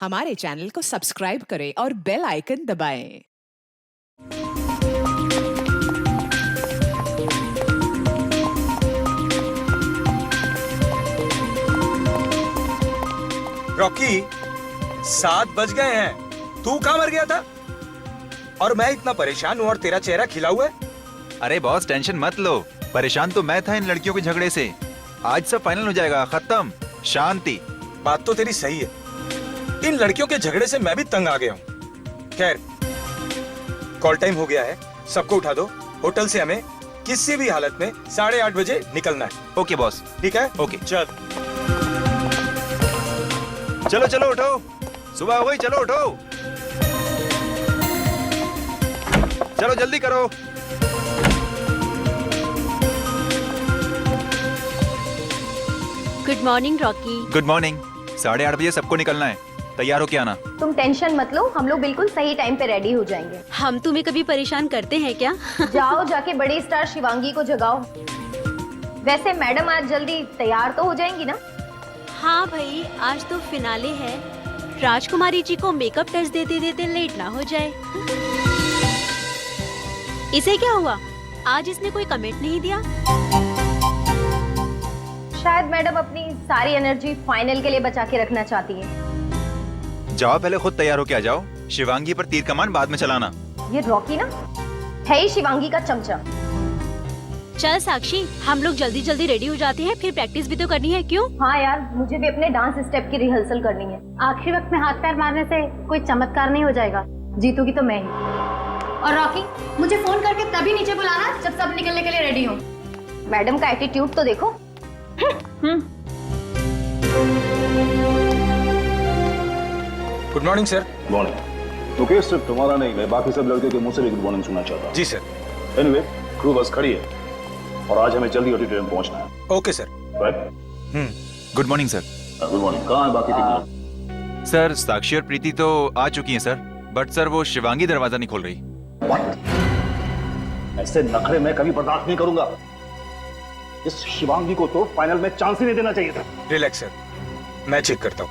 हमारे चैनल को सब्सक्राइब करें और बेल आइकन दबाएं। रॉकी, 7 बज गए हैं। तू कहाँ मर गया था? और मैं इतना परेशान हूँ और तेरा चेहरा खिला हुआ है। अरे बॉस टेंशन मत लो, परेशान तो मैं था इन लड़कियों के झगड़े से। आज सब फाइनल हो जाएगा, खत्म, शांति। बात तो तेरी सही है, इन लड़कियों के झगड़े से मैं भी तंग आ गया हूँ। खैर, कॉल टाइम हो गया है, सबको उठा दो। होटल से हमें किसी भी हालत में 8:30 बजे निकलना है। Okay boss. ठीक है? ओके। चल चलो चलो उठो, सुबह हो गई, चलो उठो, चलो जल्दी करो। Good morning Rocky. Good morning. 8:30 बजे सबको निकलना है, तैयार होके आना। तुम टेंशन मत लो, हम लोग बिल्कुल सही टाइम पे रेडी हो जाएंगे। हम तुम्हें कभी परेशान करते हैं क्या? जाओ जाके बड़ी स्टार शिवांगी को जगाओ। वैसे मैडम आज जल्दी तैयार तो हो जाएंगी ना? हाँ भाई, आज तो फिनाले है, राजकुमारी जी को मेकअप टच देते देते लेट ना हो जाए। इसे क्या हुआ, आज इसने कोई कमेंट नहीं दिया? शायद मैडम अपनी सारी एनर्जी फाइनल के लिए बचा के रखना चाहती है। जाओ पहले खुद तैयार होके आ जाओ, शिवांगी पर तीर कमान बाद में चलाना। ये रॉकी ना है ही शिवांगी का चमचा। चल साक्षी, हम लोग जल्दी जल्दी रेडी हो जाते हैं, फिर प्रैक्टिस भी तो करनी है। क्यों? हाँ यार, मुझे भी अपने डांस स्टेप की रिहर्सल करनी है। आखिरी वक्त में हाथ पैर मारने से कोई चमत्कार नहीं हो जाएगा। जीतूगी तो मैं ही। और रॉकी, मुझे फोन करके तभी नीचे बुलाना जब सब निकलने के लिए रेडी हो। मैडम का एटीट्यूड तो देखो। Good morning sir. मॉर्निंग। तो केस सिर्फ तुम्हारा नहीं, मैं बाकी सब लड़के के मुंह से भी गुड मॉर्निंग सुनना चाहता हूँ। जी सर। एनीवे, क्रू बस खड़ी है और आज हमें जल्दी ऑडिटोरियम पहुंचना है। Okay sir. Right. Good morning sir. Good morning. कहाँ है बाकी तीन लोग? सर साक्षी और प्रीति तो आ चुकी हैं सर, बट सर वो शिवांगी दरवाजा नहीं खोल रही। What? ऐसे नखरे मैं कभी बर्दाश्त नहीं करूंगा। इस शिवांगी को तो फाइनल में चांस ही नहीं देना चाहिए था। रिलैक्स सर, मैं चेक करता हूँ।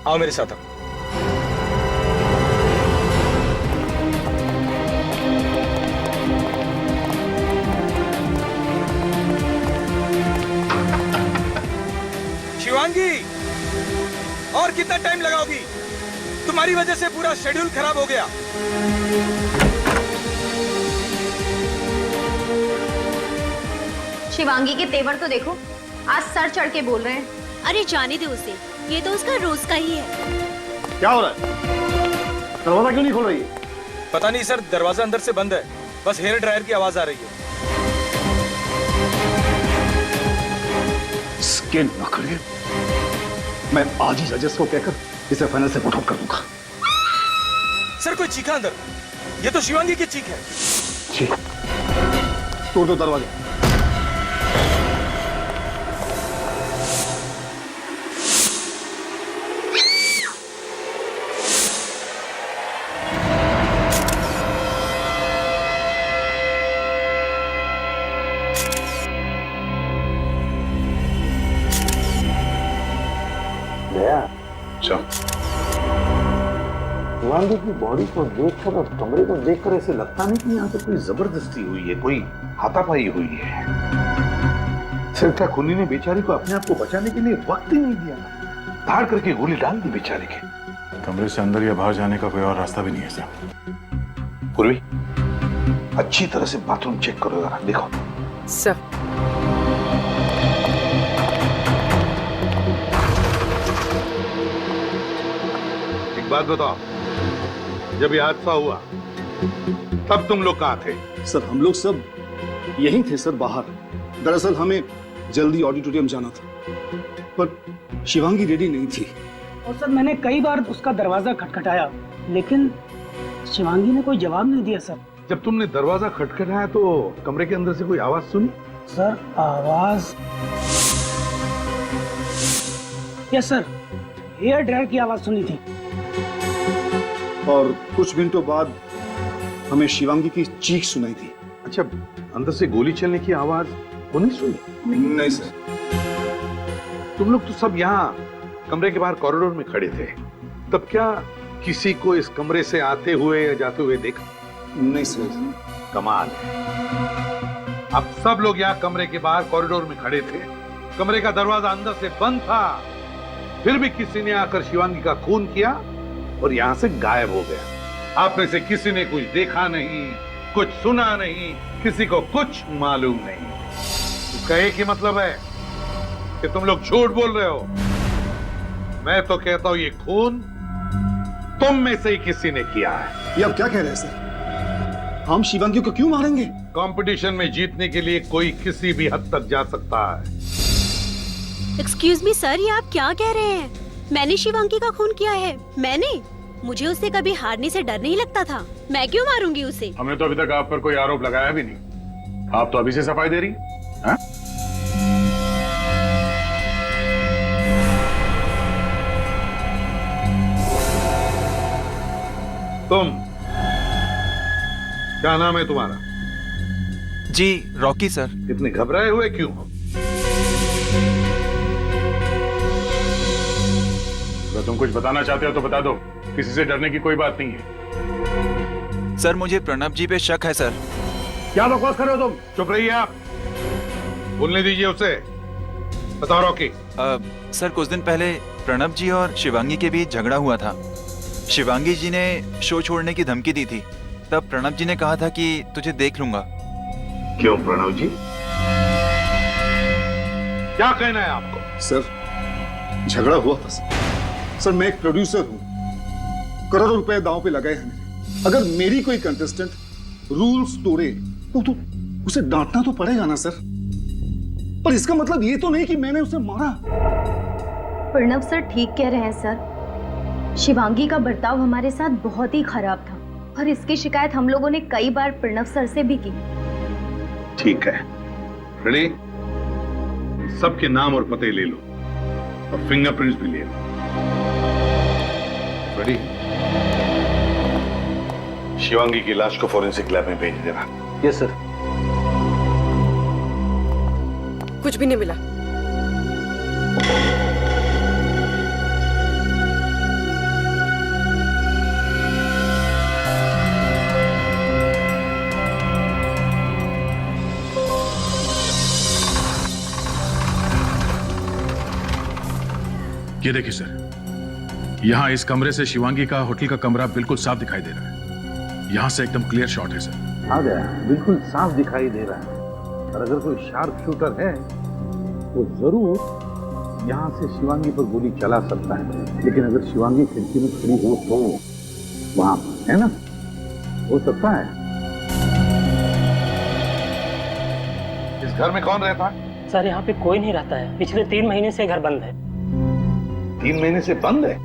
आओ मेरे साथ आओ। शिवांगी, और कितना टाइम लगाओगी? तुम्हारी वजह से पूरा शेड्यूल खराब हो गया। शिवांगी के तेवर तो देखो, आज सर चढ़ के बोल रहे हैं। अरे जाने दे उसे, ये तो उसका रोज का ही है। क्या हो रहा है? दरवाजा क्यों नहीं खोल रही है? पता नहीं सर, दरवाजा अंदर से बंद है, बस हेयर ड्रायर की आवाज आ रही है। इसके नखरे मैं आज ही जजेस को कहकर इसे फाइनल से पुट आउट कर दूंगा। सर कोई चीखा अंदर, ये तो शिवांगी की चीख है। ठीक, तोड़ दो दरवाजा। शिवांगी की बॉडी को देखकर और कमरे को देखकर ऐसे लगता नहीं कि यहाँ पे कोई जबरदस्ती हुई है, कोई हाथापाई हुई है। सिरका खुनी ने बेचारी को अपने आप को बचाने के लिए वक्त ही नहीं दिया, धाड़ करके गोली डाल दी बेचारे के। कमरे से अंदर या बाहर जाने का कोई और रास्ता भी नहीं है सर। पूर्वी, अच्छी तरह से बाथरूम चेक करो जरा, देखो। सर एक बात बताओ, जब ये हादसा हुआ तब तुम लोग कहाँ थे? सर हम लोग सब यहीं थे सर, बाहर। दरअसल हमें जल्दी ऑडिटोरियम जाना था, पर शिवांगी रेडी नहीं थी। और सर मैंने कई बार उसका दरवाजा खटखटाया, लेकिन शिवांगी ने कोई जवाब नहीं दिया सर। जब तुमने दरवाजा खटखटाया तो कमरे के अंदर से कोई आवाज सुनी? सर आवाज, यस सर, हेयर ड्रायर की आवाज सुनी थी। और कुछ मिनटों बाद हमें शिवांगी की चीख सुनाई थी। अच्छा, अंदर से गोली चलने की आवाज वो नहीं सुनी? नहीं सर। तुम लोग तो सब यहाँ कमरे के बाहर कॉरिडोर में खड़े थे, तब क्या किसी को इस कमरे से आते हुए या जाते हुए देखा? नहीं सर। कमाल है। अब सब लोग यहाँ कमरे के बाहर कॉरिडोर में खड़े थे, कमरे का दरवाजा अंदर से बंद था, फिर भी किसी ने आकर शिवांगी का खून किया और यहाँ से गायब हो गया। आप में से किसी ने कुछ देखा नहीं, कुछ सुना नहीं, किसी को कुछ मालूम नहीं। इसका एक ही मतलब है कि तुम लोग झूठ बोल रहे हो। मैं तो कहता हूं ये खून तुम में से ही किसी ने किया है। ये आप क्या कह रहे हैं सर? हम शिवांगी को क्यों मारेंगे? कंपटीशन में जीतने के लिए कोई किसी भी हद तक जा सकता है। एक्सक्यूज मी सर, ये आप क्या कह रहे हैं? मैंने शिवांगी का खून किया है? मैंने? मुझे उससे कभी हारने से डर नहीं लगता था। मैं क्यों मारूंगी उसे? हमने तो अभी तक आप पर कोई आरोप लगाया भी नहीं, आप तो अभी से सफाई दे रही हैं? तुम क्या नाम है तुम्हारा? जी रॉकी सर। इतने घबराए हुए क्यों हो? अगर तुम कुछ बताना चाहते हो तो बता दो, किसी से डरने की कोई बात नहीं है। सर मुझे प्रणब जी पे शक है सर। क्या बकवास कर रहे हो तुम? चुप रहिए आप, बोलने दीजिए उसे। बताओ रॉकी। सर कुछ दिन पहले प्रणब जी और शिवांगी के बीच झगड़ा हुआ था। शिवांगी जी ने शो छोड़ने की धमकी दी थी, तब प्रणब जी ने कहा था कि तुझे देख लूंगा। क्यों प्रणव जी, क्या कहना है आपको? सर झगड़ा हुआ था सर। मैं एक प्रोड्यूसर हूं, करोड़ों रुपए दांव पे लगाए हैं। अगर मेरी कोई कंटेस्टेंट रूल्स तोड़े तो उसे डांटना तो पड़ेगा ना सर। पर इसका मतलब ये तो नहीं कि मैंने उसे मारा। प्रणव सर ठीक कह रहे हैं सर। शिवांगी का बर्ताव हमारे साथ बहुत ही खराब था और इसकी शिकायत हम लोगों ने कई बार प्रणव सर से भी की। ठीक है, रेडी? सबके नाम और पते ले लो और फिंगरप्रिंट्स भी ले लो। रेडी? शिवांगी की लाश को फॉरेंसिक लैब में भेज देना। Yes sir. कुछ भी नहीं मिला। ये देखिए सर, यहाँ इस कमरे से शिवांगी का होटल का कमरा बिल्कुल साफ दिखाई दे रहा है। यहाँ से एकदम क्लियर शॉट है सर। आ गया, बिल्कुल साफ दिखाई दे रहा है। और अगर कोई शार्प शूटर है तो जरूर यहाँ से शिवांगी पर गोली चला सकता है। लेकिन अगर शिवांगी खिड़की में खड़ी हो तो वहां है ना, हो सकता है। इस घर में कौन रहता है? सर यहाँ पे कोई नहीं रहता है। पिछले 3 महीने से घर बंद है। 3 महीने से बंद है?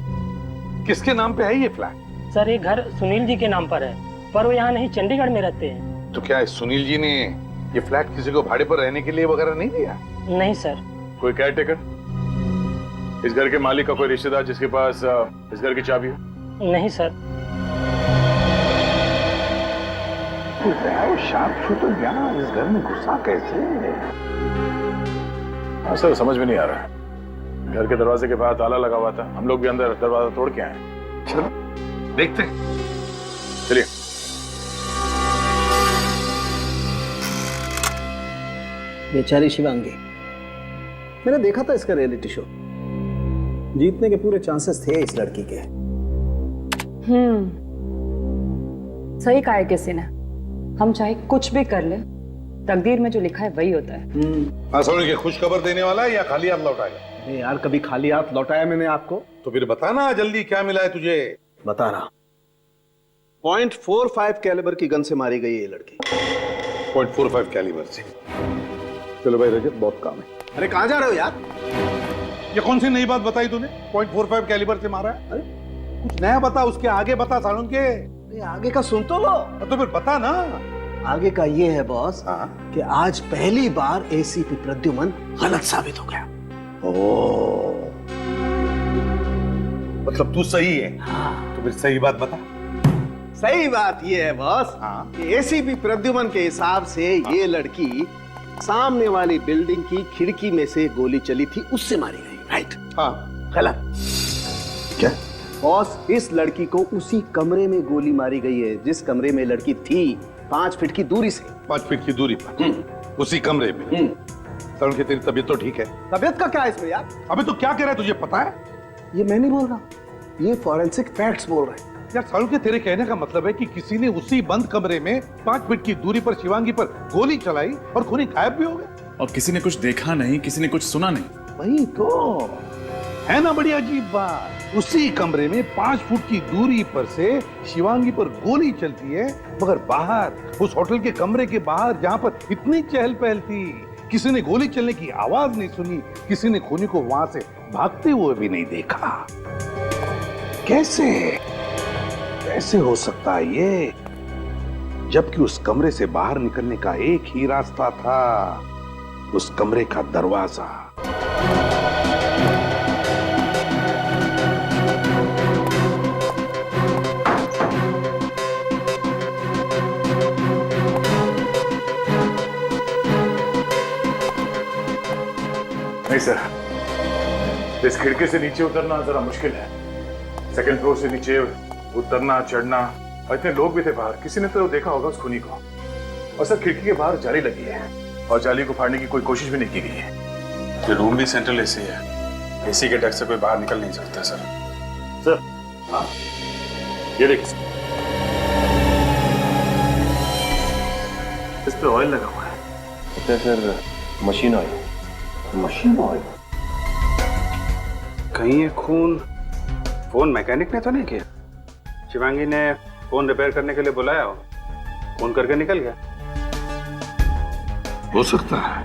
किसके नाम पे है ये फ्लैट? सर ये घर सुनील जी के नाम पर है, पर वो यहाँ नहीं, चंडीगढ़ में रहते हैं। तो क्या इस सुनील जी ने ये फ्लैट किसी को भाड़े पर रहने के लिए वगैरह नहीं दिया? नहीं सर। कोई केयर टेकर, इस घर के मालिक का कोई रिश्तेदार जिसके पास इस घर की चाबी हो? नहीं सर। शार्प शूटर यहाँ इस घर में घुसा कैसे? हाँ सर, समझ में नहीं आ रहा। घर के दरवाजे के बाहर ताला लगा हुआ था, हम लोग भी अंदर दरवाजा तोड़ के आए। चलो देखते हैं। चलिए। बेचारी शिवांगी, मैंने देखा था इसका रियलिटी शो। जीतने के पूरे चांसेस थे इस लड़की के। सही कहा है किसी ने, हम चाहे कुछ भी कर ले, तकदीर में जो लिखा है वही होता है। समझ के खुश खबर देने वाला है या खाली हाथ लौटाएगा? नहीं यार, कभी खाली हाथ लौटाया मैंने आपको? तो फिर बताना जल्दी, क्या मिला है तुझे? बता रहा। 0.45 कैलिबर की गन से मारी गई ये लड़की। 0.45 कैलिबर से? चलो भाई रजत, बहुत काम है। अरे कहाँ जा रहे हो यार? ये कौन सी नई बात बताई तूने? 0.45 कैलिबर से मारा है? अरे कुछ नया बता, उसके आगे बता सालून के। आगे का सुन तो लो। तो फिर बता ना। आगे का ये है बॉस कि आज पहली बार एसीपी प्रद्युमन गलत साबित हो गया। ओह, मतलब तू सही है? हाँ। तो फिर सही बात बता। सही बात ये है बॉस कि एसीपी प्रद्युमन के हिसाब से ये लड़की सामने वाली बिल्डिंग की खिड़की में से गोली चली थी, उससे मारी गई। राइट? हाँ। गलत। क्या? बॉस, इस लड़की को उसी कमरे में गोली मारी गई है जिस कमरे में लड़की थी, 5 फीट की दूरी से। 5 फीट की दूरी पर उसी कमरे में। तरुण की तेरी तबीयत तो ठीक है? तबीयत का क्या है इसमें यार? अबे तो क्या कह रहा है, तुझे पता है? ये मैं नहीं बोल रहा, ये फॉरेंसिक फैक्ट्स बोल रहे हैं। यार सालू के तेरे कहने का मतलब है कि किसी ने उसी बंद कमरे में 5 फीट की दूरी पर शिवांगी पर गोली चलाई और खूनी गायब भी हो गए। और किसी ने कुछ देखा नहीं, किसी ने कुछ सुना नहीं। वही तो है ना, बड़ी अजीब बात। उसी कमरे में 5 फुट की दूरी पर से शिवांगी पर गोली चलती है, मगर बाहर उस होटल के कमरे के बाहर जहां पर इतनी चहल पहल थी, किसी ने गोली चलने की आवाज नहीं सुनी, किसी ने खूनी को वहां से भागते हुए भी नहीं देखा। कैसे कैसे हो सकता है ये, जबकि उस कमरे से बाहर निकलने का एक ही रास्ता था, उस कमरे का दरवाजा। नहीं सर, इस खिड़की से नीचे उतरना जरा मुश्किल है। सेकंड फ्लोर से नीचे उतरना चढ़ना, और इतने लोग भी थे बाहर, किसी ने तो देखा होगा उस खूनी को। और सर खिड़की के बाहर जाली लगी है और जाली को फाड़ने की कोई कोशिश भी नहीं की गई है। ये रूम भी सेंट्रल एसी है, एसी के डर से कोई बाहर निकल नहीं सकता सर। सर हाँ, ये देखिए, इस पे ऑयल लगा हुआ है। तो sir machine oil. Machine oil? कहीं ये खून फोन मैकेनिक ने तो नहीं किया? शिवांगी ने फोन रिपेयर करने के लिए बुलाया हो, फोन करके निकल गया। हो सकता है।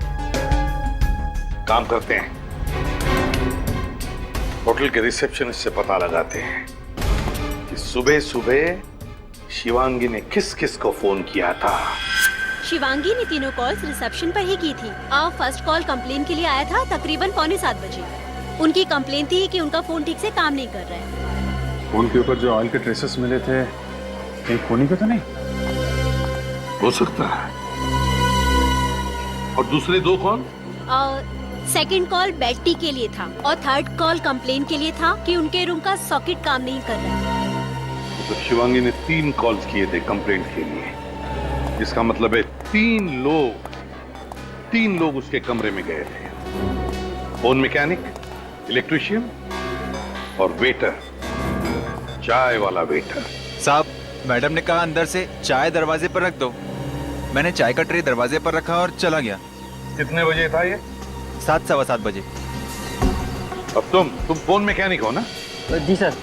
काम करते हैं, होटल के रिसेप्शनिस्ट से पता लगाते हैं कि सुबह सुबह शिवांगी ने किस किस को फोन किया था। शिवांगी ने तीनों कॉल्स रिसेप्शन पर ही की थी। फर्स्ट कॉल कंप्लेन के लिए आया था तकरीबन 6:45 बजे। उनकी कंप्लेन थी कि उनका फोन ठीक से काम नहीं कर रहा है। फोन के ऊपर जो ऑयल के ट्रेसेस मिले थे, कहीं खूनी के तो नहीं? हो सकता है। और दूसरे 2 कॉल? सेकंड कॉल बेटी के लिए था और थर्ड कॉल कंप्लेन के लिए था कि उनके रूम का सॉकेट काम नहीं कर रहा है। तो शिवांगी ने 3 कॉल्स किए थे कंप्लेंट के लिए, जिसका मतलब है 3 लोग उसके कमरे में गए थे। फोन मैकेनिक, इलेक्ट्रिशियन और वेटर, चाय वाला वेटर। साहब, मैडम ने कहा अंदर से चाय दरवाजे पर रख दो। मैंने चाय का ट्रे दरवाजे पर रखा और चला गया। कितने बजे था ये? 7, सवा 7 बजे। अब तुम फोन मैकेनिक हो ना? जी सर।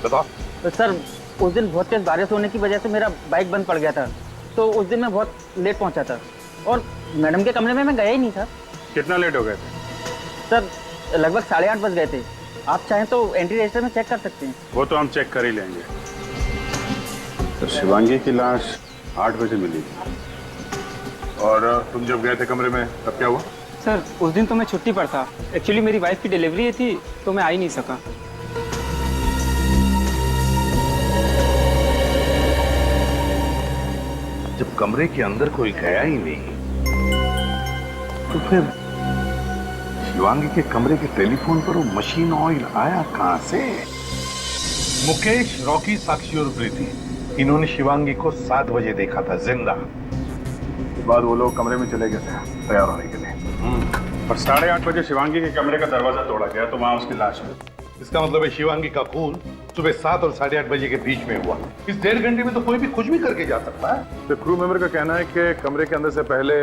बताओ। तो सर उस दिन बहुत तेज बारिश होने की वजह से मेरा बाइक बंद पड़ गया था, तो उस दिन मैं बहुत लेट पहुंचा था और मैडम के कमरे में मैं गया ही नहीं था। कितना लेट हो गए थे? सर लगभग 8:30 बज गए थे। आप चाहें तो एंट्री रजिस्टर में चेक कर सकते हैं। वो तो हम चेक कर ही लेंगे। तो शिवांगी की लाश 8 बजे मिली थी, और तुम जब गए थे कमरे में तब क्या हुआ? सर उस दिन तो मैं छुट्टी पर था। एक्चुअली मेरी वाइफ की डिलीवरी थी तो मैं आ ही नहीं सका। जब कमरे के अंदर कोई गया ही नहीं, तो फिर शिवांगी के कमरे के टेलीफोन पर वो मशीन ऑयल आया कहां से? मुकेश, रॉकी, साक्षी और प्रीति, इन्होंने शिवांगी को 7 बजे देखा था जिंदा। उसके बाद वो लोग कमरे में चले गए थे तैयार होने के लिए, और 8:30 बजे शिवांगी के कमरे का दरवाजा तोड़ा गया तो वहां उसकी लाश मिली। इसका मतलब है शिवांगी का खून सुबह 7 और 8:30 बजे के बीच में हुआ। इस 1.5 घंटे में तो कोई भी कुछ भी करके जा सकता है। तो क्रू मेंबर का कहना है कि कमरे के अंदर से पहले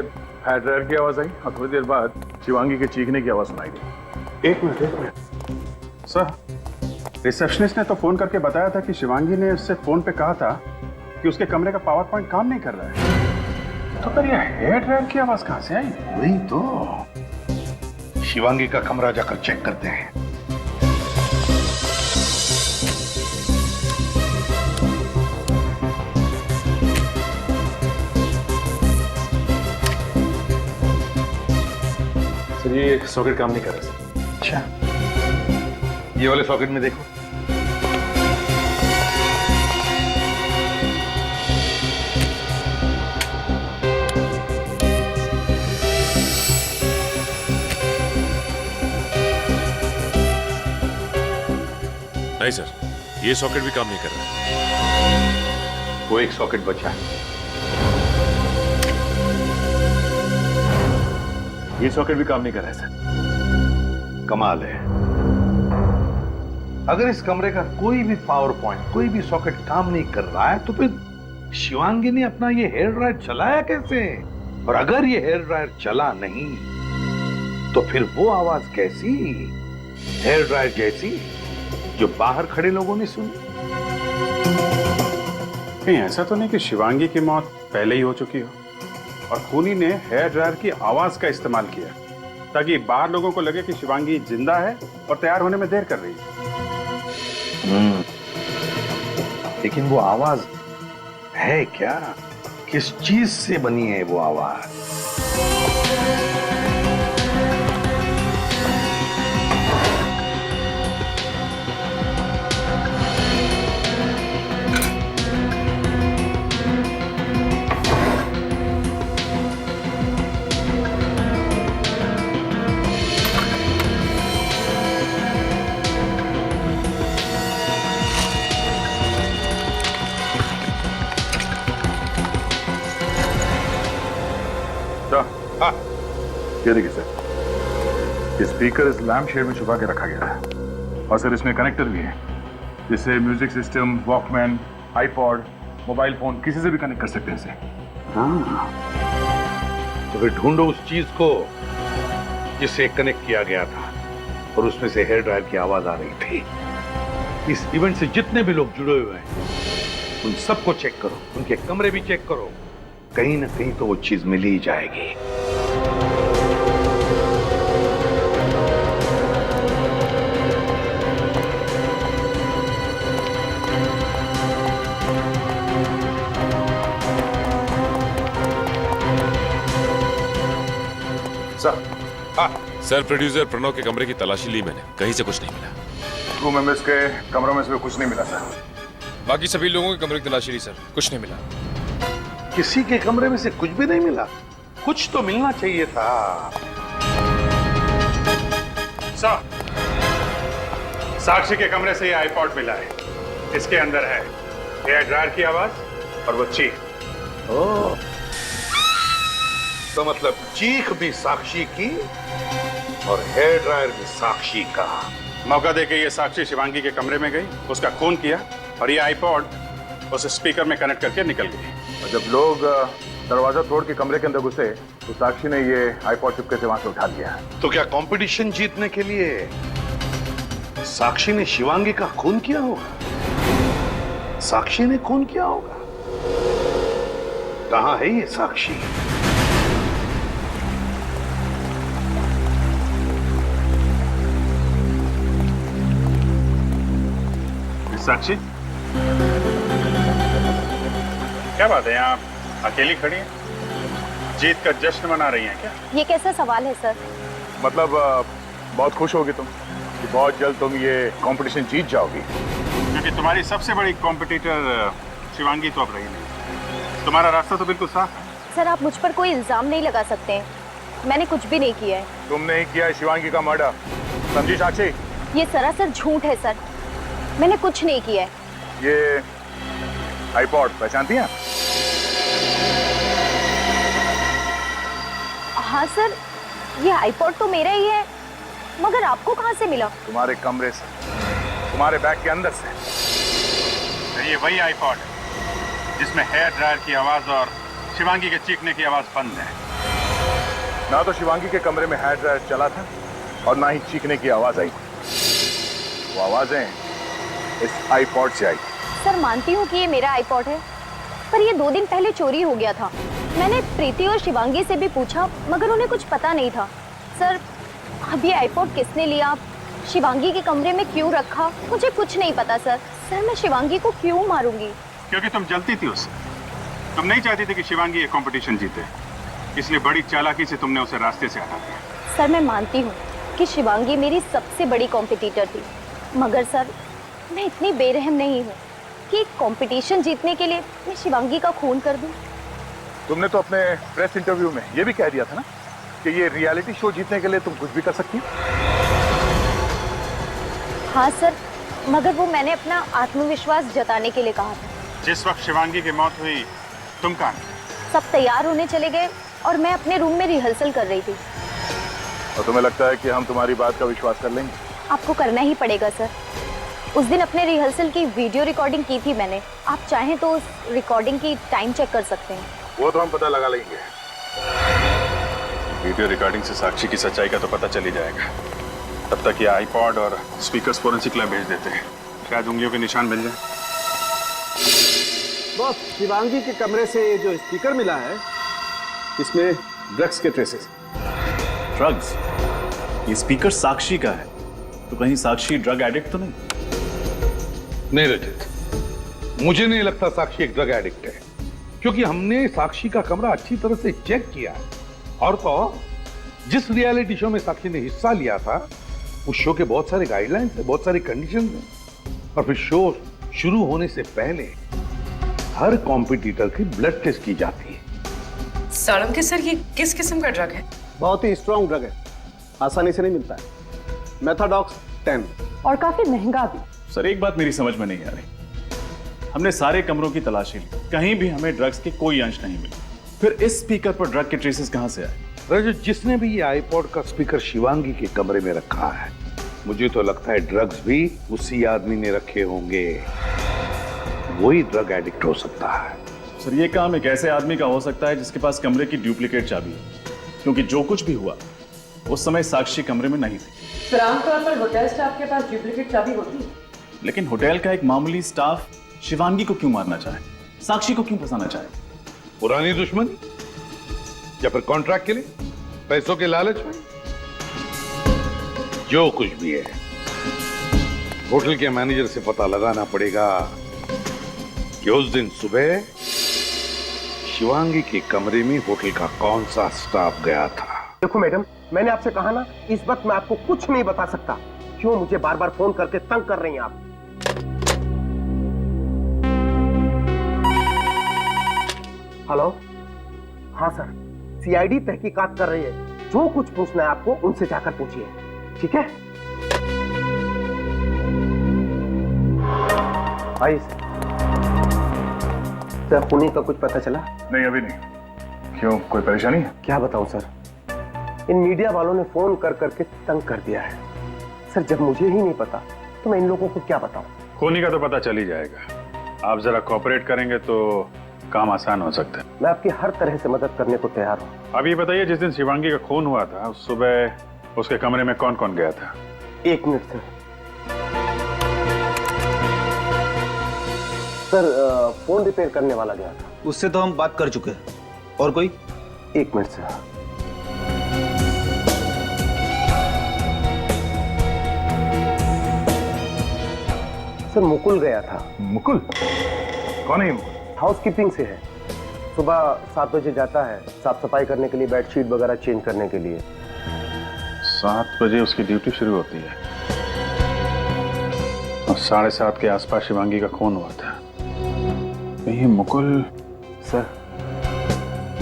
हेयर ड्रायर की आवाज आई और थोड़ी देर बाद शिवांगी के चीखने की आवाज सुनाई दी। एक मिनट सर, रिसेप्शनिस्ट ने तो फोन करके बताया था कि शिवांगी ने उससे फोन पे कहा था कि उसके कमरे का पावर पॉइंट काम नहीं कर रहा है। तो फिर ये हेयर ड्रायर की आवाज कहां से आई? वही तो। शिवांगी का कमरा जाकर चेक करते हैं। सर ये सॉकेट काम नहीं कर रहा सर। अच्छा, ये वाले सॉकेट में देखो। नहीं सर, ये सॉकेट भी काम नहीं कर रहा। वो एक सॉकेट बचा है। ये सॉकेट भी काम नहीं कर रहा है सर। कमाल है। अगर इस कमरे का कोई भी पावर पॉइंट, कोई भी सॉकेट काम नहीं कर रहा है, तो फिर शिवांगी ने अपना ये हेयर ड्रायर चलाया कैसे? और अगर ये हेयर ड्रायर चला नहीं, तो फिर वो आवाज कैसी? हेयर ड्रायर जैसी जो बाहर खड़े लोगों ने सुनी। कहीं ऐसा तो नहीं कि शिवांगी की मौत पहले ही हो चुकी हो और खूनी ने हेयर ड्रायर की आवाज का इस्तेमाल किया ताकि बाहर लोगों को लगे कि शिवांगी जिंदा है और तैयार होने में देर कर रही है। लेकिन वो आवाज है क्या? किस चीज से बनी है वो आवाज? ये देखिए सर, ये स्पीकर इस लैम्प शेड में छुपा के रखा गया है और सर इसमें कनेक्टर भी है जिससे music system, Walkman, iPod, mobile phone किसी से भी कनेक्ट कर सकते हैं इसे। हाँ, तो फिर ढूंढो उस चीज को जिससे कनेक्ट किया गया था और उसमें से हेयर ड्रायर की आवाज आ रही थी। इस इवेंट से जितने भी लोग जुड़े हुए हैं उन सबको चेक करो, उनके कमरे भी चेक करो, कहीं ना कहीं तो वो चीज मिल ही जाएगी। सर, प्रोड्यूसर प्रणव के कमरे की तलाशी ली मैंने, कहीं से कुछ नहीं मिला। क्रू मेंबर्स के कमरों में से कुछ नहीं मिला सर। बाकी सभी लोगों के कमरे की तलाशी ली सर, कुछ नहीं मिला। किसी के कमरे में से कुछ भी नहीं मिला? कुछ तो मिलना चाहिए था। सर, साक्षी के कमरे से ये आईपॉड मिला है। इसके अंदर है हेयर ड्रायर की आवाज और वो चीख। ओह, तो मतलब चीख भी साक्षी की और हेयर ड्रायर भी साक्षी का। मौका देके ये साक्षी शिवांगी के कमरे में गई, उसका खून किया और ये आईपॉड उस स्पीकर में कनेक्ट करके निकल गई। और जब लोग दरवाजा तोड़ के कमरे के अंदर घुसे तो साक्षी ने ये आईपॉड चुपके से वहां से उठा लिया। तो क्या कंपटीशन जीतने के लिए साक्षी ने शिवांगी का खून किया होगा? साक्षी ने खून किया होगा? कहां है ये साक्षी? साक्षी, क्या बात है, यहाँ अकेली खड़ी हैं? जीत का जश्न मना रही हैं क्या? ये कैसा सवाल है सर? मतलब बहुत खुश होगी तुम कि बहुत जल्द तुम ये कंपटीशन जीत जाओगी। क्योंकि तुम्हारी सबसे बड़ी कॉम्पिटिटर शिवांगी तो अब रही नहीं। तुम्हारा रास्ता तो बिल्कुल साफ है। सर, आप मुझ पर कोई इल्जाम नहीं लगा सकते हैं। मैंने कुछ भी नहीं किया है। तुमने ही किया है शिवांगी का मर्डर, समझी साक्षी? ये सरासर झूठ है सर, मैंने कुछ नहीं किया है। ये आईपॉड पहचानती हैं? हाँ सर, ये आईपॉड तो मेरा ही है, मगर आपको कहाँ से मिला? तुम्हारे कमरे से, तुम्हारे बैग के अंदर से। तो ये वही आईपॉड है जिसमें हेयर ड्रायर की आवाज और शिवांगी के चीखने की आवाज बंद है। ना तो शिवांगी के कमरे में हेयर ड्रायर चला था और ना ही चीखने की आवाज आई। वो आवाजें इस आईपॉड से आई। सर, मानती हूँ कि ये मेरा आईपॉड है, पर ये 2 दिन पहले चोरी हो गया था। मैंने प्रीति और शिवांगी से भी पूछा, मगर उन्हें कुछ पता नहीं था। सर, अब ये आईपॉड किसने लिया, शिवांगी के कमरे में क्यों रखा, मुझे कुछ नहीं पता सर। सर, मैं शिवांगी को क्यों मारूंगी? क्योंकि तुम जलती थी उससे। तुम नहीं चाहती थी कि शिवांगी ये कंपटीशन जीते, इसलिए बड़ी चालाकी से तुमने उसे रास्ते से हटा दिया। सर, मैं मानती हूँ कि शिवांगी मेरी सबसे बड़ी कॉम्पिटिटर थी, मगर सर, मैं इतनी बेरहम नहीं हूँ कि कंपटीशन जीतने के लिए मैं शिवांगी का खून कर दूं। तुमने तो अपने प्रेस इंटरव्यू में ये भी कह दिया था ना कि ये रियलिटी शो जीतने के लिए तुम कुछ भी कर सकती हो। हाँ सर, मगर वो मैंने अपना आत्मविश्वास जताने के लिए कहा था। जिस वक्त शिवांगी की मौत हुई तुम कहाँ थे? सब तैयार होने चले गए और मैं अपने रूम में रिहर्सल कर रही थी। और तुम्हें लगता है कि हम तुम्हारी बात का विश्वास कर लेंगे? आपको करना ही पड़ेगा सर। उस दिन अपने रिहर्सल की वीडियो रिकॉर्डिंग की थी मैंने। आप चाहें तो उस रिकॉर्डिंग की टाइम चेक कर सकते हैं। वो तो हम पता लगा लेंगे। वीडियो रिकॉर्डिंग से साक्षी की सच्चाई का तो पता चल ही जाएगा। तब तक ये आईपॉड और स्पीकर्स फोरेंसिक लैब भेज देते हैं, शायद उंगलियों के निशान मिल जाए। बॉस, शिवांगी के कमरे से जो स्पीकर मिला है इसमें ड्रग्स के ट्रेसेस। ड्रग्स? ये स्पीकर साक्षी का है, तो कहीं साक्षी ड्रग एडिक्ट तो नहीं? नहीं रजत, मुझे नहीं लगता साक्षी एक ड्रग एडिक्ट है, क्योंकि हमने साक्षी का कमरा अच्छी तरह से चेक किया। और तो जिस रियलिटी शो में साक्षी ने हिस्सा लिया था, उस शो के बहुत सारे गाइडलाइंस है, बहुत सारे कंडीशंस हैं। और फिर शो शुरू होने से पहले हर कॉम्पिटिटर की ब्लड टेस्ट की जाती है। सालम सर, ये किस किस्म का ड्रग है? बहुत ही स्ट्रॉन्ग ड्रग है, आसानी से नहीं मिलता है। मेथाडॉक्स 10 और काफी महंगा भी। सर, एक बात मेरी समझ में नहीं आ रही। हमने सारे कमरों की तलाशी ली, कहीं भी हमें ड्रग्स के कोई अंश नहीं मिले। फिर इस स्पीकर पर ड्रग के ट्रेसेस कहां से आए? रजत, जिसने भी ये आईपॉड का स्पीकर शिवांगी के कमरे में रखा है, मुझे तो लगता है ड्रग्स भी उसी आदमी ने रखे होंगे। वही ड्रग एडिक्ट हो सकता है। सर, ये काम एक ऐसे आदमी का हो सकता है जिसके पास कमरे की डुप्लीकेट चाबी है, क्योंकि जो कुछ भी हुआ उस समय साक्षी कमरे में नहीं थी। फिर आमतौर पर होटल स्टाफ के पास डुप्लीकेट चाबी होती है। लेकिन होटल का एक मामूली स्टाफ शिवांगी को क्यों मारना चाहे, साक्षी को क्यों फंसाना चाहे? पुरानी दुश्मनी या फिर कॉन्ट्रैक्ट के लिए, पैसों के लालच में? जो कुछ भी है, होटल के मैनेजर से पता लगाना पड़ेगा कि उस दिन सुबह शिवांगी के कमरे में होटल का कौन सा स्टाफ गया था। देखो मैडम, मैंने आपसे कहा ना, इस वक्त मैं आपको कुछ नहीं बता सकता। क्यों मुझे बार बार फोन करके तंग कर रही हैं आप? हेलो? हाँ सर, सीआईडी तहकीकात कर रही है। जो कुछ पूछना है आपको उनसे जाकर पूछिए, ठीक है? आइए सर, खूनी का कुछ पता चला? नहीं, अभी नहीं। क्यों, कोई परेशानी है? क्या बताऊं सर, इन मीडिया वालों ने फोन कर करके तंग कर दिया है। सर, जब मुझे ही नहीं पता तो मैं इन लोगों को क्या बताऊं? खूनी का तो पता चल ही जाएगा। आप जरा कोऑपरेट करेंगे तो काम आसान हो सकता है। मैं आपकी हर तरह से मदद करने को तैयार हूँ। अब ये बताइए, जिस दिन शिवांगी का खून हुआ था, उस सुबह उसके कमरे में कौन कौन गया था? 1 minute sir. Sir, phone repair करने वाला गया था। उससे तो हम बात कर चुके हैं। और कोई? 1 मिनट सर। सर, मुकुल गया था। मुकुल? कौन है मुकुल? हाउसकीपिंग से है। सुबह 7 बजे जाता है, साफ सफाई करने के लिए, बेडशीट वगैरह चेंज करने के लिए। 7 बजे उसकी ड्यूटी शुरू होती है और 7:30 के आसपास शिवांगी का खून हुआ था। ये मुकुल? सर,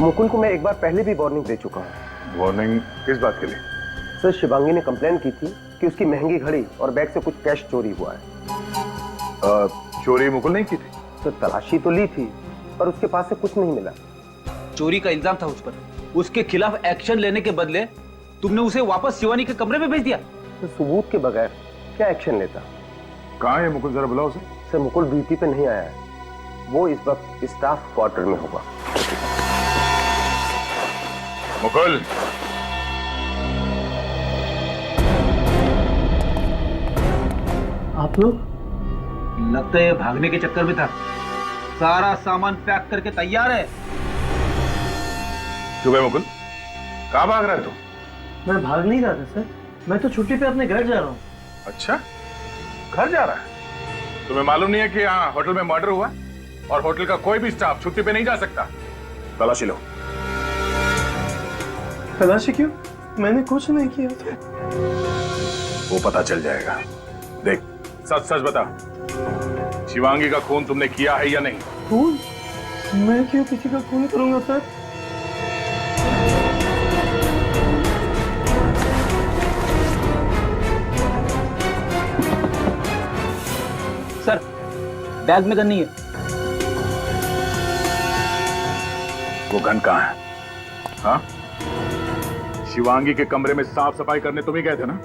मुकुल को मैं एक बार पहले भी वार्निंग दे चुका हूँ। वार्निंग किस बात के लिए? सर, शिवांगी ने कंप्लेन की थी कि उसकी महंगी घड़ी और बैग से कुछ कैश चोरी हुआ है। चोरी मुकुल नहीं की थी? तो तलाशी तो ली थी, पर उसके पास से कुछ नहीं मिला। चोरी का इल्जाम था उस पर। उसके खिलाफ एक्शन लेने के बदले तुमने उसे वापस शिवानी के कमरे में भेज दिया। तो सबूत के बगैर क्या एक्शन लेता? कहाँ है मुकुल, जरा बुलाओ उसे। सर, मुकुल ड्यूटी पे नहीं आया है। वो इस वक्त स्टाफ क्वार्टर में होगा। मुकुल, आप लोग? लगता है भागने के चक्कर में था। सारा सामान पैक करके तैयार है। क्यों भाई मुकुल, कहाँ भाग रहा है तू? मैं भाग नहीं रहा था सर, मैं तो छुट्टी पे अपने घर जा रहा हूँ। अच्छा, घर जा रहा है? तुम्हें मालूम नहीं है कि यहाँ होटल में मर्डर हुआ और होटल का कोई भी स्टाफ छुट्टी पे नहीं जा सकता? तलाशी लो। तलाशी क्यों? मैंने कुछ नहीं किया। वो पता चल जाएगा। देख, सच सच बता, शिवांगी का खून तुमने किया है या नहीं? खून? मैं क्यों किसी का खून करूंगा सर? बैग में गन नहीं है। वो गन कहाँ है? हाँ? शिवांगी के कमरे में साफ सफाई करने तुम ही गए थे ना?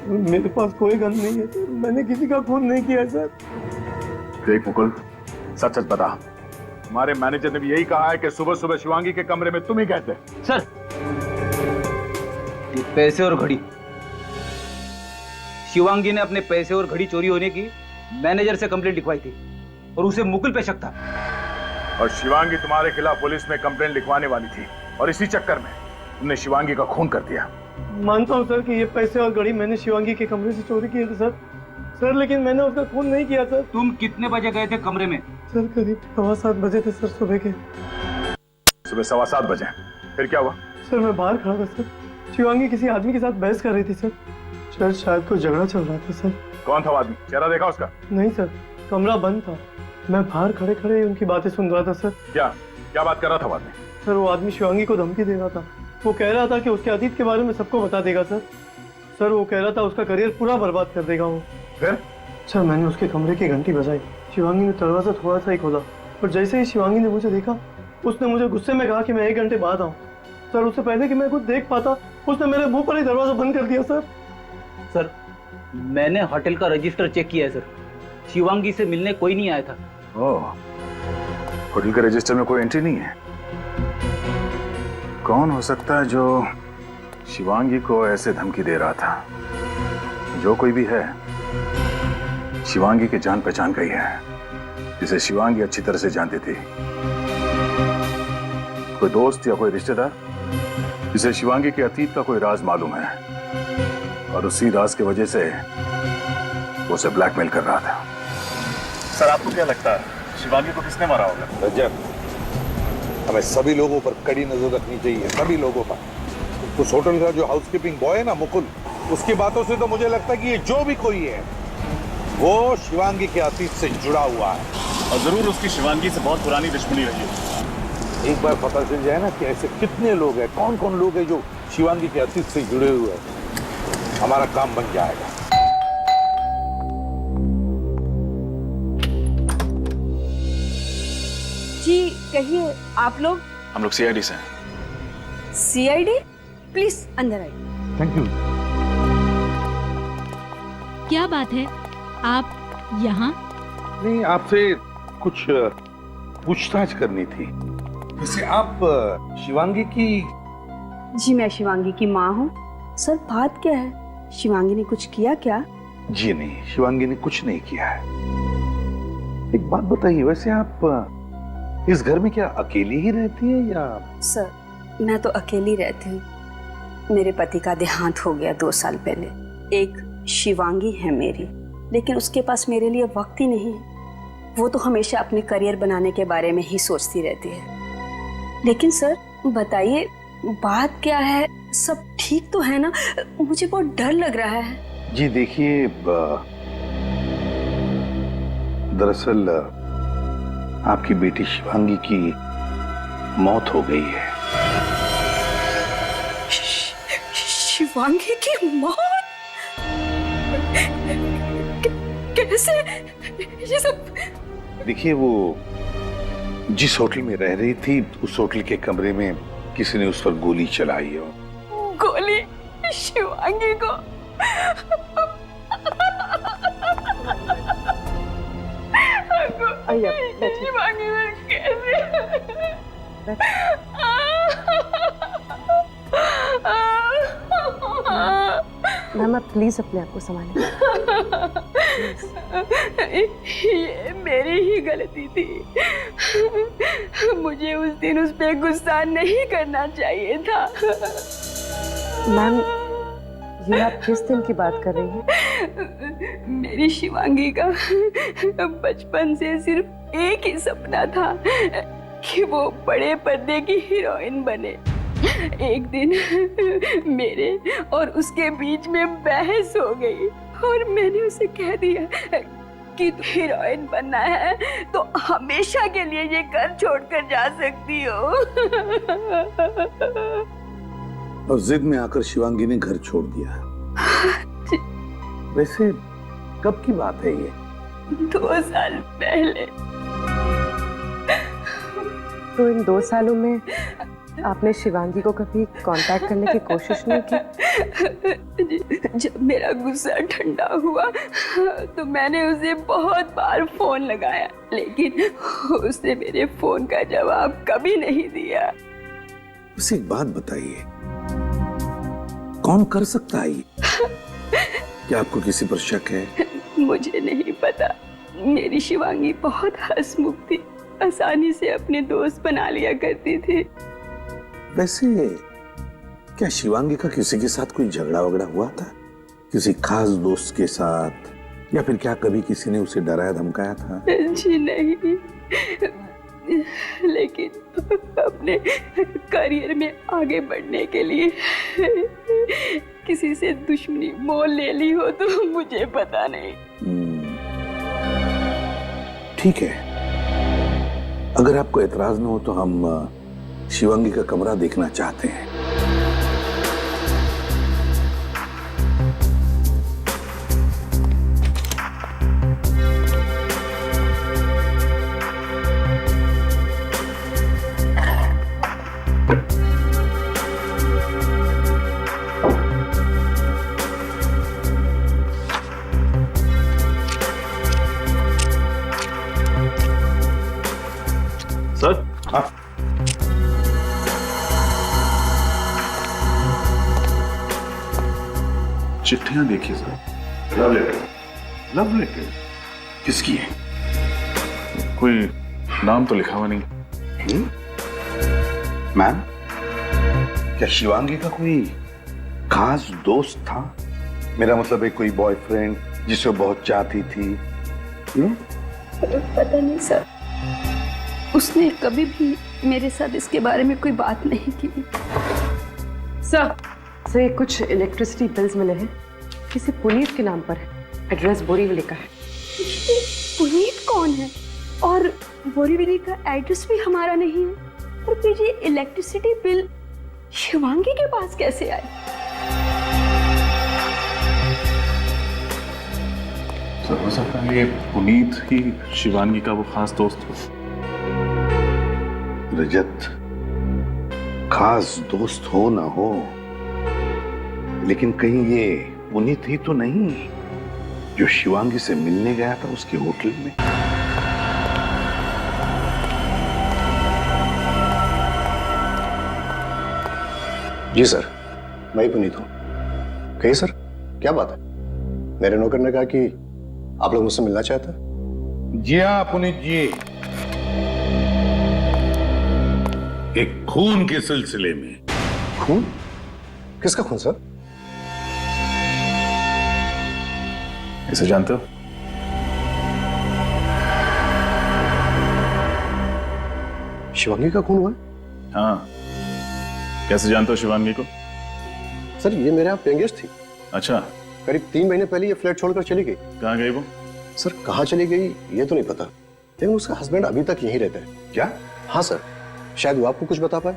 मेरे पास कोई गन नहीं है सर, मैंने किसी का खून नहीं किया सर। देख मुकुल, सच सच बता। हमारे मैनेजर ने भी यही कहा है कि सुबह सुबह शिवांगी के कमरे में तुम ही गए थे। सर, ये पैसे और घड़ी, शिवांगी ने अपने पैसे और घड़ी चोरी होने की मैनेजर से कंप्लेंट लिखवाई थी और उसे मुकुल पे शक था। और शिवांगी तुम्हारे खिलाफ पुलिस में कंप्लेंट लिखवाने वाली थी और इसी चक्कर में तुमने शिवांगी का खून कर दिया। मानता हूँ सर कि ये पैसे और घड़ी मैंने शिवांगी के कमरे से चोरी किए थे सर, लेकिन मैंने उसका खून नहीं किया सर। तुम कितने बजे गए थे कमरे में? सर करीब 7:15 बजे थे सर, सुबह के। सुबह 7:15 बजे? फिर क्या हुआ? सर मैं बाहर खड़ा था सर, शिवांगी किसी आदमी के साथ बहस कर रही थी सर। शायद कोई झगड़ा चल रहा था सर। कौन था वो आदमी? चेहरा देखा उसका? नहीं सर, कमरा बंद था, मैं बाहर खड़े खड़े उनकी बातें सुन रहा था सर। क्या बात कर रहा था वो आदमी? सर वो आदमी शिवांगी को धमकी दे रहा था। वो कह रहा था कि उसके अतीत के बारे में सबको बता देगा सर। वो कह रहा था उसका करियर पूरा बर्बाद कर देगा वो। फिर? सर मैंने उसके कमरे की घंटी बजाई, शिवांगी ने दरवाजा थोड़ा सा ही खोला और जैसे ही शिवांगी ने मुझे देखा, उसने मुझे गुस्से में कहा कि मैं 1 घंटे बाद आऊँ। सर उससे पहले कि मैं कुछ देख पाता, उसने मेरे मुंह पर ही दरवाजा बंद कर दिया सर। सर मैंने होटल का रजिस्टर चेक किया है सर, शिवांगी से मिलने कोई नहीं आया था। ओह, होटल के रजिस्टर में कोई एंट्री नहीं है। कौन हो सकता है जो शिवांगी को ऐसे धमकी दे रहा था? जो कोई भी है, शिवांगी के जान पहचान का ही है, जिसे शिवांगी अच्छी तरह से जानती थी। कोई दोस्त या कोई रिश्तेदार जिसे शिवांगी के अतीत का कोई राज मालूम है और उसी राज की वजह से वो उसे ब्लैकमेल कर रहा था। सर आपको क्या लगता है शिवांगी को किसने मारा होगा? रजब, हमें सभी लोगों पर कड़ी नजर रखनी चाहिए, सभी लोगों पर। उस होटल का जो हाउसकीपिंग बॉय है ना मुकुल, उसकी बातों से तो मुझे लगता है कि ये जो भी कोई है वो शिवांगी के अतीत से जुड़ा हुआ है और जरूर उसकी शिवांगी से बहुत पुरानी दुश्मनी रही है। एक बार पता चल जाए ना कि ऐसे कितने लोग हैं, कौन कौन लोग हैं जो शिवांगी के अतीत से जुड़े हुए हैं, हमारा काम बन जाएगा। जी कहिए, आप लोग? हम लोग सीआईडी से। सीआईडी? प्लीज अंदर आइए। Thank you. क्या बात है, आप यहाँ? नहीं, आपसे कुछ पूछताछ करनी थी। वैसे आप शिवांगी की? जी मैं शिवांगी की माँ हूँ। सर बात क्या है, शिवांगी ने कुछ किया क्या? जी नहीं, शिवांगी ने कुछ नहीं किया है। एक बात बताइए, वैसे आप इस घर में क्या अकेली ही रहती है या? सर मैं तो अकेली रहती हूँ। मेरे पति का देहांत हो गया 2 साल पहले। एक शिवांगी है मेरी, लेकिन उसके पास मेरे लिए वक्त ही नहीं है। वो तो हमेशा अपने करियर बनाने के बारे में ही सोचती रहती है। लेकिन सर बताइए बात क्या है, सब ठीक तो है ना? मुझे बहुत डर लग रहा है। जी देखिए, दरअसल आपकी बेटी शिवांगी की मौत हो गई है। शिवांगी की मौत? कैसे ये सब? देखिए, वो जिस होटल में रह रही थी, उस होटल के कमरे में किसी ने उस पर गोली चलाई हो। गोली शिवांगी को? शिवांगी में कैसे? मैम आप प्लीज अपने आप को संभालिए। ये मेरी ही गलती थी। मुझे उस दिन उस पे गुस्सा नहीं करना चाहिए था। मैम ये आप किस दिन की बात कर रही हैं? मेरी शिवांगी का बचपन से सिर्फ एक ही सपना था कि वो बड़े पर्दे की हीरोइन बने। एक दिन मेरे और उसके बीच में बहस हो गई और मैंने उसे कह दिया कि तू हीरोइन बनना है तो हमेशा के लिए ये घर छोड़कर जा सकती हो। और जिद में आकर शिवांगी ने घर छोड़ दिया। वैसे कब की बात है ये? 2 साल पहले। तो इन 2 सालों में आपने शिवांगी को कभी कांटेक्ट करने की कोशिश नहीं की? जब मेरा गुस्सा ठंडा हुआ तो मैंने उसे बहुत बार फोन लगाया, लेकिन उसने मेरे फोन का जवाब कभी नहीं दिया। बस एक बात बताइए, कौन कर सकता है ये? क्या आपको किसी पर शक है? मुझे नहीं पता। मेरी शिवांगी बहुत हंसमुख थी, आसानी से अपने दोस्त बना लिया करती थी। वैसे क्या शिवांगी का किसी के साथ कोई झगड़ा वगड़ा हुआ था? किसी खास दोस्त के साथ, या फिर क्या कभी किसी ने उसे डराया धमकाया था? जी नहीं, लेकिन अपने करियर में आगे बढ़ने के लिए किसी से दुश्मनी मोल ले ली हो तो मुझे पता नहीं। ठीक है, अगर आपको एतराज न हो तो हम शिवांगी का कमरा देखना चाहते हैं। सर, हाँ, चिट्ठियां देखिए sir. Love letter? Love letter किसकी है? कोई नाम तो लिखा हुआ नहीं। मैम, क्या शिवांगी का कोई खास दोस्त था? मेरा मतलब है कोई बॉयफ्रेंड जिसे वो बहुत चाहती थी? पता नहीं सर, उसने कभी भी मेरे साथ इसके बारे में कोई बात नहीं की। सर, कुछ इलेक्ट्रिसिटी बिल्स मिले हैं, किसी पुनीत के नाम पर है, एड्रेस बोरीवली का है। पुनीत कौन है? और बोरीवली का एड्रेस भी हमारा नहीं है, और फिर ये इलेक्ट्रिसिटी बिल शिवांगी के पास कैसे आए? सर, हो सकता है ये पुनीत ही शिवांगी का वो खास दोस्त हो। रजत, खास दोस्त हो ना हो, लेकिन कहीं ये पुनीत ही तो नहीं जो शिवांगी से मिलने गया था उसके होटल में? जी सर, मैं ही पुनीत हूं। कहिए सर, क्या बात है? मेरे नौकर ने कहा कि आप लोग मुझसे मिलना चाहते हैं। जी हाँ पुनीत जी, एक खून के सिलसिले में। खून? किसका खून सर? इसे जानते हो? शिवांगी का खून हुआ? हाँ। कैसे जानते हो शिवांगी को? सर, ये मेरे यहाँ पेइंग गेस्ट थी। अच्छा। करीब 3 महीने पहले ये फ्लैट छोड़कर चली गई। कहाँ गई वो? सर, कहाँ चली गई ये तो नहीं पता, लेकिन उसका हस्बैंड अभी तक यहीं रहता है। क्या? हाँ सर, शायद वो आपको कुछ बता पाए।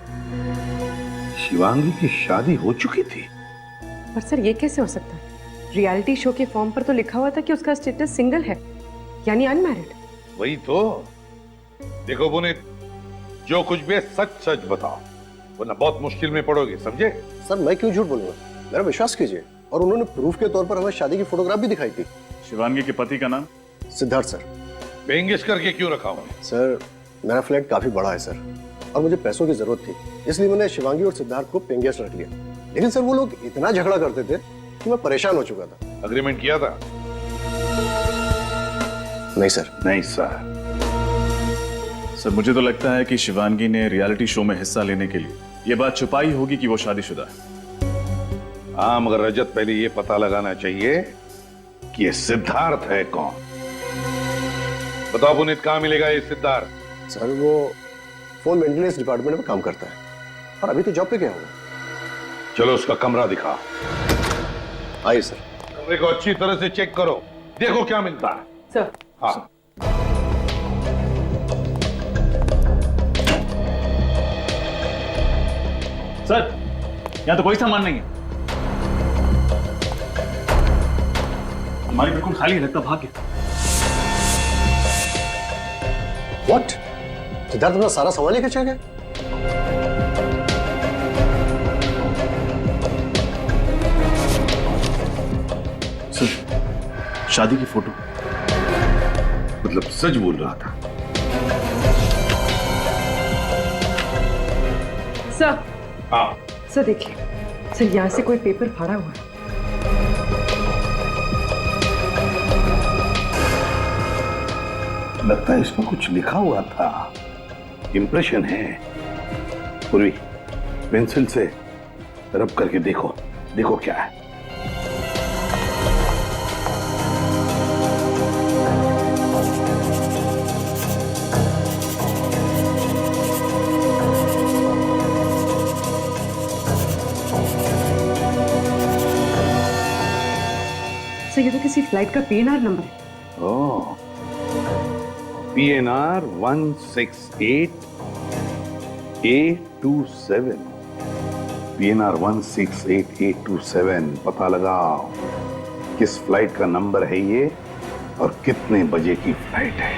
शिवांगी की शादी हो चुकी थी? पर सर, ये कैसे हो सकता है? रियलिटी शो के फॉर्म पर तो लिखा हुआ था कि उसका स्टेटस सिंगल है, यानी अनमैरिड। वही तो। देखो पुनीत, जो कुछ भी है सच सच बताओ, वरना बहुत मुश्किल में पड़ोगे, समझे? सर, मैं क्यों झूठ बोलूंगा, मेरा विश्वास कीजिए। और उन्होंने प्रूफ के तौर पर हमें शादी की फोटोग्राफ भी दिखाई थी। शिवांगी के पति का नाम? सिद्धार्थ सर। पेइंग गेस्ट करके क्यों रखा हूं? सर, मेरा फ्लैट काफी बड़ा है सर, और मुझे पैसों की जरूरत थी, इसलिए मैंने शिवांगी और सिद्धार्थ को पेइंग गेस्ट रख लिया। लेकिन सर, वो लोग इतना झगड़ा करते थे कि मैं परेशान हो चुका था। अग्रीमेंट किया था? नहीं सर। नहीं सर। सर, मुझे तो लगता है कि शिवांगी ने रियलिटी शो में हिस्सा लेने के लिए ये बात छुपाई होगी कि वो शादीशुदा है। हाँ, मगर रजत, पहले ये पता लगाना चाहिए कि ये सिद्धार्थ है कौन। बताओ पुनीत, कहाँ मिलेगा ये सिद्धार्थ? सर, वो फोन मेंटेनेंस डिपार्टमेंट में काम करता है, और अभी तो जॉब पे गया होगा। चलो उसका कमरा दिखाओ। आइए सर। कमरे को अच्छी तरह से चेक करो, देखो क्या मिलता है। सर। हाँ। सर, यहाँ तो कोई सामान नहीं है। हमारी बिल्कुल खाली है, लगता भाग गया। व्हाट? सिद्धार्थ अपना सारा सामान लेकर चल गए? सर, शादी की फोटो, मतलब सच बोल रहा था। सर, हाँ सर देखिए, सर यहाँ से कोई पेपर फाड़ा हुआ है। लगता है इसमें कुछ लिखा हुआ था, इंप्रेशन है। पूर्वी, पेंसिल से रब करके देखो, देखो क्या है। सर ये तो किसी फ्लाइट का PNR नंबर है। ओह, PNR 168A27। PNR 168A27। पता लगाओ किस फ्लाइट का नंबर है ये और कितने बजे की फ्लाइट है।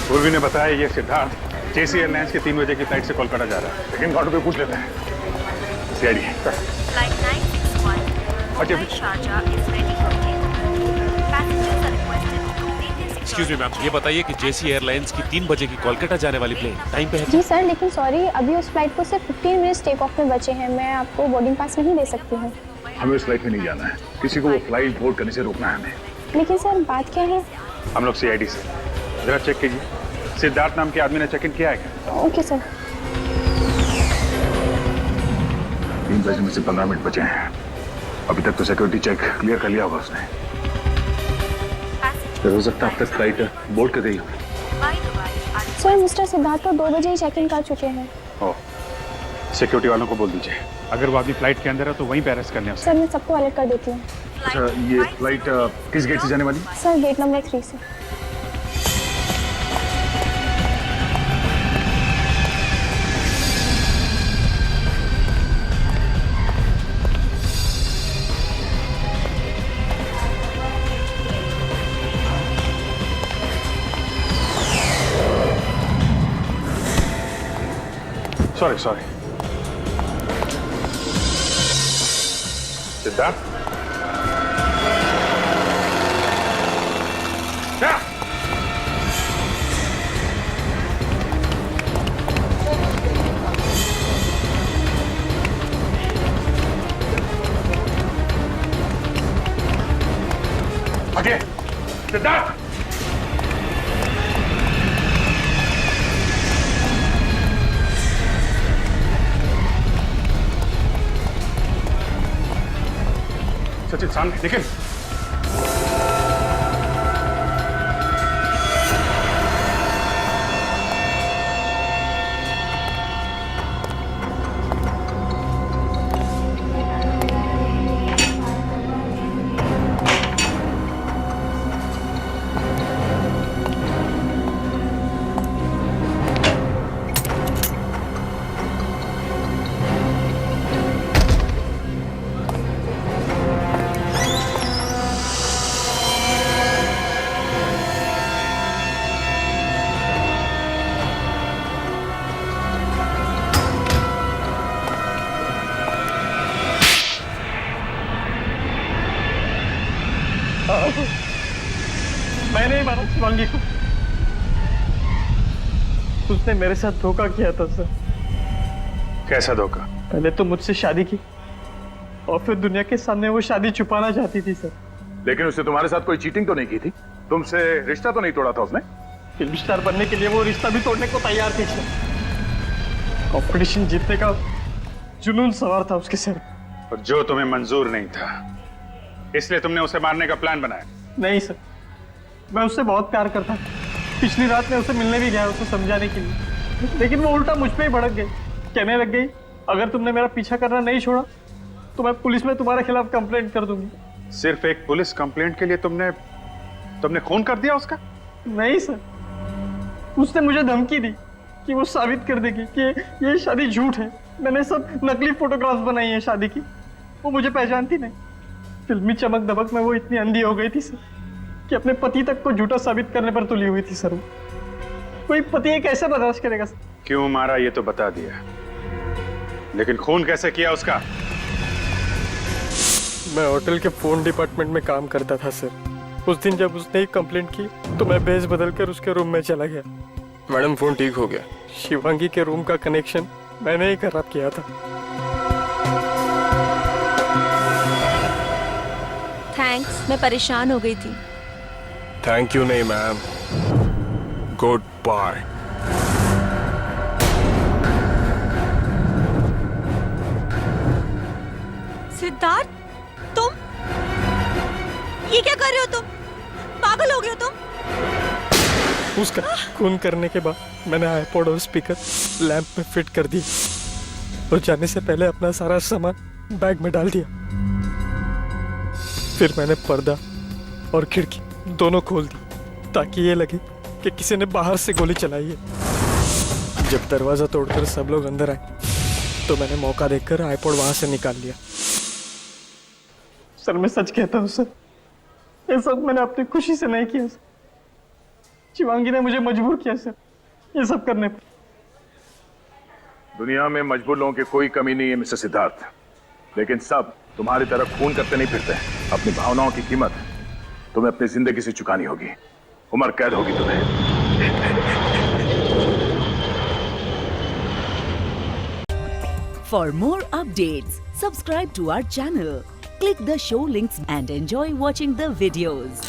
पूर्वी ने बताया ये सिद्धार्थ जेसी एयरलाइंस के 3 बजे की फ्लाइट से कोलकाता जा रहा है, लेकिन काउंटर पे पूछ लेते हैं। CID Flight 961 Sharjah is ready for takeoff. Passengers are requested to complete their excuse me ma'am, ये बताइए कि जेसी एयरलाइंस की 3 बजे की कोलकाता जाने वाली प्लेन टाइम पे है? जी सर, लेकिन सॉरी, अभी उस फ्लाइट को सिर्फ 15 मिनट्स टेक ऑफ में बचे हैं। मैं आपको बोर्डिंग पास नहीं दे सकती हूँ। हमें उस फ्लाइट में नहीं जाना है, किसी को वो फ्लाइट बोर्ड करने से रोकना है हमें। लेकिन सर बात क्या है? हम लोग सीआईडी से, जरा चेक कीजिए, सिद्धार्थ नाम के आदमी ने चेक इन किया है क्या? Okay sir. 3 बजे में से 15 मिनट बचे हैं। अभी तक तो सिक्योरिटी चेक क्लियर कर लिया होगा उसने। हो सकता है अब तक फ्लाइट बोर्ड कर गई हो। सर मिस्टर सिद्धार्थ तो 2 बजे ही चेक इन कर चुके हैं। ओ, सिक्योरिटी वालों को बोल दीजिए, अगर वो आदमी फ्लाइट के अंदर है तो वहीं पे अरेस्ट करने। सर मैं सबको अलर्ट कर देती हूँ। अच्छा, ये फ्लाइट किस गेट से जाने वाली? सर गेट नंबर 3 से। सॉरी सिद्धार्थ, क्या? आगे सिद्धार्थ, सचिन सामने लेकिन मैंने ही मारा शिवांगी को। उसने मेरे साथ धोखा किया था सर। कैसा धोखा? पहले तो मुझसे शादी की और फिर दुनिया के सामने वो शादी छुपाना चाहती थी सर। लेकिन उसने तुम्हारे साथ कोई चीटिंग तो नहीं की थी? तुमसे रिश्ता तो नहीं तोड़ा था उसने? फिल्म स्टार बनने के लिए वो रिश्ता भी तोड़ने को तैयार थी सर। कंपटीशन जीतने का जुनून सवार था उसके सर। और जो तुम्हें मंजूर नहीं था, इसलिए तुमने उसे मारने का प्लान बनाया? नहीं सर, मैं उससे बहुत प्यार करता। पिछली रात में उसे मिलने भी गया उसे समझाने के लिए, लेकिन वो उल्टा मुझ पे ही भड़क गई। कहने लग गई, अगर तुमने मेरा पीछा करना नहीं छोड़ा तो मैं पुलिस में तुम्हारे खिलाफ कंप्लेंट कर दूंगी। सिर्फ एक पुलिस कंप्लेंट के लिए तुमने खून कर दिया उसका? नहीं सर, उसने मुझे धमकी दी कि वो साबित कर देगी कि ये शादी झूठ है। मैंने सब नकली फोटोग्राफ्स बनाई है शादी की। वो मुझे पहचानती नहीं। फिल्मी चमक दमक में वो इतनी अंधी हो गई थी सर कि अपने पति तक को झूठा साबित करने पर तुली हुई थी सर। वो कोई पति ये कैसे बर्दाश्त करेगा सर? क्यों मारा ये तो बता दिया, लेकिन खून कैसे किया उसका? मैं होटल के फोन डिपार्टमेंट में काम करता था सर। उस दिन जब उसने एक कंप्लेंट की तो मैं भेस बदल कर उसके रूम में चला गया। मैडम फोन ठीक हो गया। शिवांगी के रूम का कनेक्शन मैंने ही खराब किया था। थैंक्स, मैं परेशान हो गई थी। थैंक यू नहीं मैम, गुड बाय। सिद्धार्थ, तुम ये क्या कर रहे हो? तुम पागल हो गए हो तुम? उसका खून करने के बाद मैंने आईपॉड और स्पीकर लैंप में फिट कर दी और जाने से पहले अपना सारा सामान बैग में डाल दिया। फिर मैंने पर्दा और खिड़की दोनों खोल दी ताकि ये लगे कि किसी ने बाहर से गोली चलाई है। जब दरवाजा तोड़कर सब लोग अंदर आए तो मैंने मौका देखकर आईपॉड वहां से निकाल लिया। सर मैं सच कहता हूँ सर, ये सब मैंने अपनी खुशी से नहीं किया सर। शिवांगी ने मुझे मजबूर किया सर ये सब करने पर। दुनिया में मजबूर लोगों की कोई कमी नहीं है मिस्टर सिद्धार्थ, लेकिन सब तुम्हारी तरह खून करते नहीं फिरते। अपनी भावनाओं की कीमत तुम्हें अपनी जिंदगी से चुकानी होगी। उम्र कैद होगी तुम्हें। For more updates, subscribe to our channel, click the show links and enjoy watching the videos.